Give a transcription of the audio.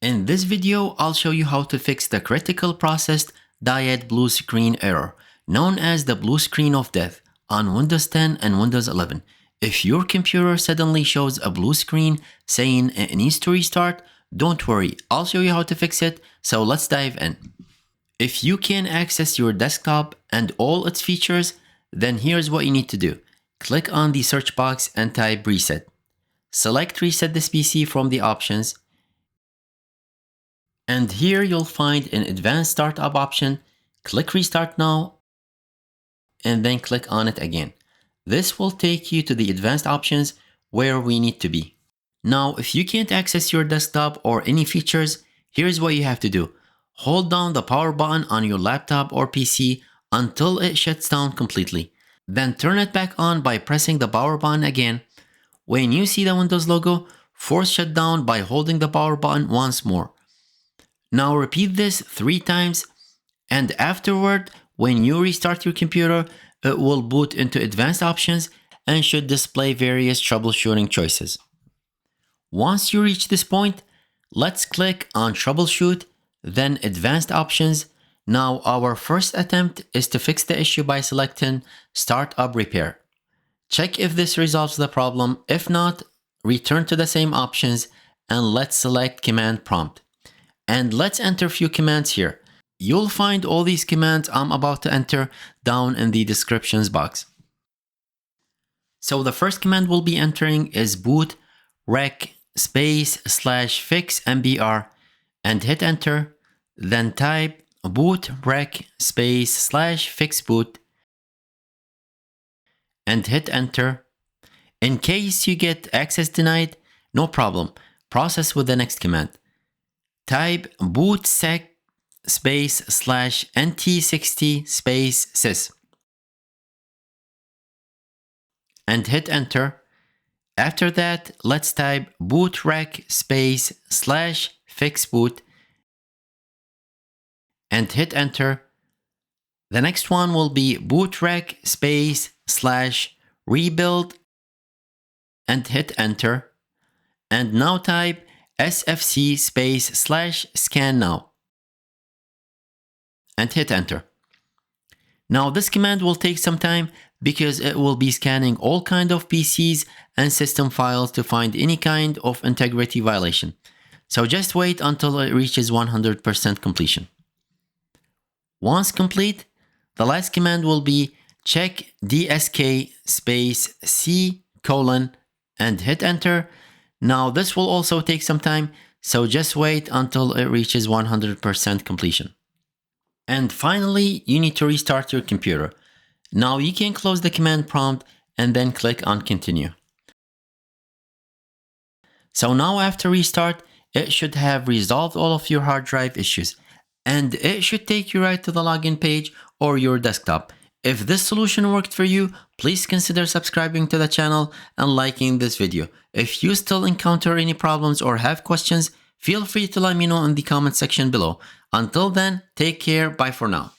In this video, I'll show you how to fix the critical processed diode blue screen error, known as the blue screen of death, on Windows 10 and Windows 11. If your computer suddenly shows a blue screen saying it needs to restart, don't worry, I'll show you how to fix it, so let's dive in. If you can access your desktop and all its features, then here's what you need to do. Click on the search box and type reset. Select reset this PC from the options. And here you'll find an advanced startup option. Click restart now and then click on it again. This will take you to the advanced options where we need to be. Now, if you can't access your desktop or any features, here's what you have to do. Hold down the power button on your laptop or PC until it shuts down completely. Then turn it back on by pressing the power button again. When you see the Windows logo, force shut down by holding the power button once more. Now repeat this 3 times, and afterward, when you restart your computer, it will boot into advanced options and should display various troubleshooting choices. Once you reach this point, let's click on troubleshoot, then advanced options. Now our first attempt is to fix the issue by selecting startup repair. Check if this resolves the problem. If not, return to the same options and let's select command prompt. And let's enter a few commands here. You'll find all these commands I'm about to enter down in the descriptions box. So the first command we'll be entering is bootrec /fixmbr and hit enter. Then type bootrec /fixboot and hit enter. In case you get access denied, no problem. Process with the next command. Type bootsect /nt60 sys and hit enter. After that, let's type bootrec /fixboot and hit enter. The next one will be bootrec /rebuild and hit enter. And now type sfc /scannow and hit enter. Now this command will take some time because it will be scanning all kinds of PCs and system files to find any kind of integrity violation. So just wait until it reaches 100% completion. Once complete, the last command will be chkdsk C: and hit enter. Now this will also take some time, so just wait until it reaches 100% completion. And finally, you need to restart your computer. Now you can close the command prompt and then click on continue. So now after restart, it should have resolved all of your hard drive issues, and it should take you right to the login page or your desktop. If this solution worked for you, please consider subscribing to the channel and liking this video. If you still encounter any problems or have questions, feel free to let me know in the comment section below. Until then, take care, bye for now.